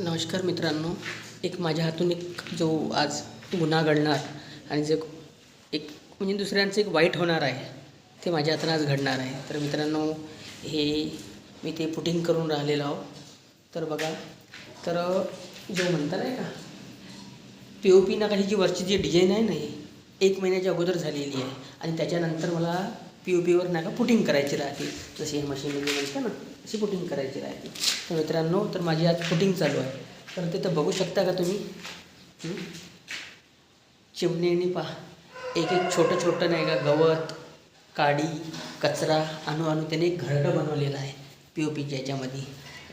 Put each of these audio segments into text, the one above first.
नमस्कार मित्रांनो, एक माझ्या हातून एक जो आज गुन्हा घडणार आणि जे एक म्हणजे दुसऱ्यांचं एक वाईट होणार आहे ते माझ्या हातून आज घडणार आहे. तर मित्रांनो, हे मी ते पुटिंग करून राहिलेलो आहो. तर बघा, तर जो म्हणता नाही का पी ओ पी नकाशाची जी वरची जी डिझाईन आहे ना, ही 1 महिन्याच्या अगोदर झालेली आहे आणि त्याच्यानंतर मला पी ओ पीवर नाही का पुटिंग करायची राहते. जशी हे मशीनमध्ये म्हणतं ना, अशी पुटिंग करायची राहते. तर मित्रांनो, तर माझी आज पुटिंग चालू आहे. तर तिथं बघू शकता का तुम्ही, चिमणीने पहा एक एक छोटं छोटं नाही का गवत, काडी, कचरा आणून त्याने एक घरटं बनवलेलं आहे पी ओ पीच्या याच्यामध्ये.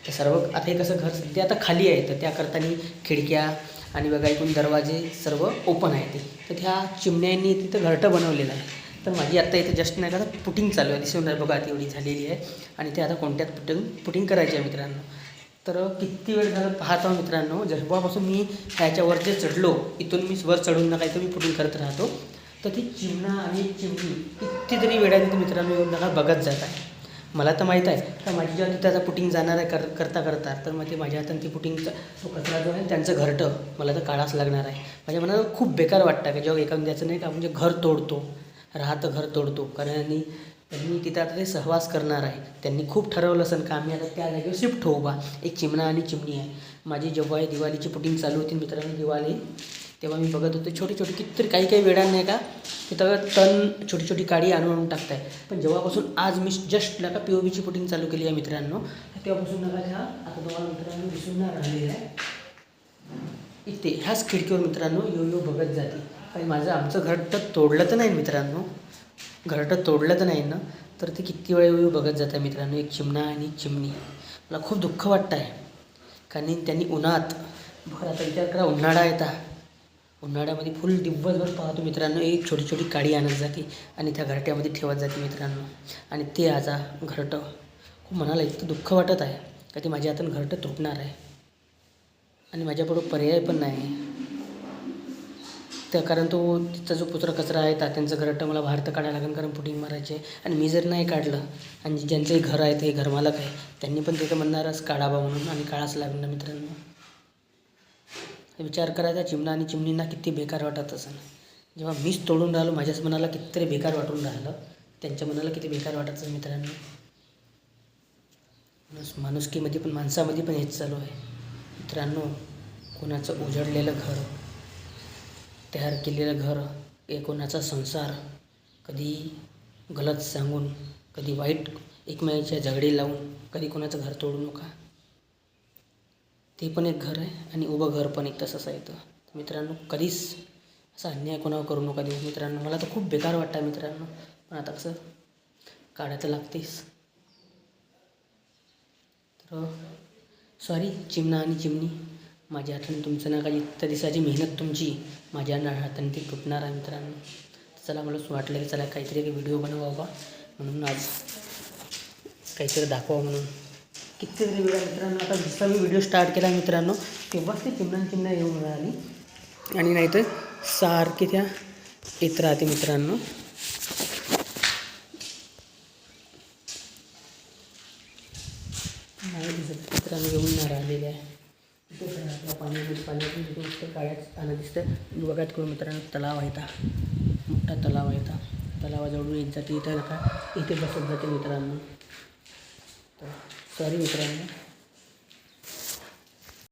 तर सर्व आता हे कसं घर सध्या आता खाली आहे, तर त्याकरतानी खिडक्या आणि बघा इकडून दरवाजे सर्व ओपन आहे ते. तर ह्या चिमण्यांनी तिथं घरटं बनवलेलं आहे. तर माझी आत्ता इथे जस्ट नाही का पुटिंग चालू आहे. दिसून बघा तेवढी झालेली आहे आणि ते आता कोणत्यात पुटिंग करायची आहे मित्रांनो. तर किती वेळ झालं पाहत आहो मित्रांनो. जेव्हापासून मी ह्याच्यावर जे चढलो, इथून मी वर चढून नका इथं मी पुटिंग करत राहतो. तर ती चिमणा आणि चिमणी कितीतरी वेळाने मित्रांनो येऊन नका बघत जात आहे. मला तर माहीत आहे तर माझी जेव्हा तिथं आता पुटिंग जाणार आहे करता तर मग ते माझ्या हाताने ती पुटिंगचा तो कचरा जो आहे त्यांचं घरटं मला तर काढाच लागणार आहे. माझ्या मनाला खूप बेकार वाटतं की जेव्हा एखाद्याचं नाही का म्हणजे घर तोडतो, राहतं घर तोडतो. कारण त्यांनी तिथं आता ते सहवास करणार आहे. त्यांनी खूप ठरवलं असेल का आम्ही आता त्या जागेवर शिफ्ट होऊ बा. एक चिमणा आणि चिमणी आहे. माझी जेव्हा दिवाळीची पुटिंग चालू होती मित्रांनो, दिवाळी, तेव्हा मी बघत होतो छोटी छोटी कितीतरी काही वेळानं नाही का तिथं तण छोटी छोटी काडी आणून टाकत आहे. पण जेव्हापासून आज मी जस्ट नका पी ओ पीची पुटिंग चालू केली आहे मित्रांनो, तेव्हापासून नका ह्या आता तुम्हाला मित्रांनो दिसून नाही राहिलेलं आहे. इथे ह्याच खिडकीवर मित्रांनो यो बघत जाते. आणि आमचं घरटं तोडलं तर नाही मित्रांनो, घरटं तोडलं तर नाही ना, तर ते किती वेळ बघत जात आहे मित्रांनो. एक चिमणा आणि चिमणी. मला खूप दुःख वाटतं आहे कारण त्यांनी उन्हात बघा, आता विचार करा उन्हाळा येतात, उन्हाळ्यामध्ये फुल दिवसभर पाहतो मित्रांनो एक छोटी छोटी काडी आणत जाते आणि त्या घरट्यामध्ये ठेवत जाते मित्रांनो. आणि ते आज घरटं खूप मनाला इतकं दुःख वाटत आहे का ते माझ्या हातून घरटं तुटणार आहे आणि माझ्यापुढं पर्याय पण नाही. त्या कारण तो तिथचा जो कचरा आहे त्यांचं घरटं मला बाहेर तर काढायला लागेल कारण पुटिंग मारायची आहे. आणि मी जर नाही काढलं आणि ज्यांचंही घर आहे ते घरमालक आहे त्यांनी पण तिथं म्हणणारच काढावा म्हणून आणि काढाच लागणार मित्रांनो. विचार करायचा चिमणा आणि चिमणींना किती बेकार वाटत असेल. जेव्हा मीच तोडून राहिलो माझ्याच मनाला कितीतरी बेकार वाटून राहिलं, त्यांच्या मनाला किती बेकार वाटत असेल मित्रांनो. माणुसकीमध्ये पण माणसामध्ये पण हेच चालू आहे मित्रांनो. कोणाचं उजळलेलं घर, तयार केलेलं घर, कोणाचा संसार कधी गलत सांगून, कधी वाईट एकमेकांच्या झगडे लावून कधी कोणाचं घर तोडू नका. ते पण एक घर आहे आणि उभं घर पण एक तसंच आहे. तर मित्रांनो कधीच असा अन्याय कोणावर करू नका देऊ मित्रांनो. मला तर खूप बेकार वाटतं मित्रांनो, पण आता कसं काढायचं लागतेच. तर सॉरी चिमणा आणि चिमणी, माझ्या हाताने तुमचं नका इतक्या दिवसाची मेहनत तुमची माझ्या हाताने ती तुटणार आहे मित्रांनो. चला मला वाटलं की चला काहीतरी व्हिडिओ बनवावा म्हणून आज काहीतरी दाखवा म्हणून. कितीतरी वेळा मित्रांनो आता जसा मी व्हिडिओ स्टार्ट केला मित्रांनो तेव्हाच ते चिमणा येऊन राहिली आणि नाहीतर सारखे त्या येत राहते मित्रांनो. नाही दिसत मित्रांनो, येऊन नाही राहिलेले आहे. तिथे पाण्यातून तिथे मस्त गाड्यात आणत दिसतं. बघा तिकडून मित्रांनो तलाव आहे, मोठा तलाव आहे. तलावाजवळून येत जाते इथं नका इथे बसत जाते मित्रांनो. तर सॉरी मित्रांनो.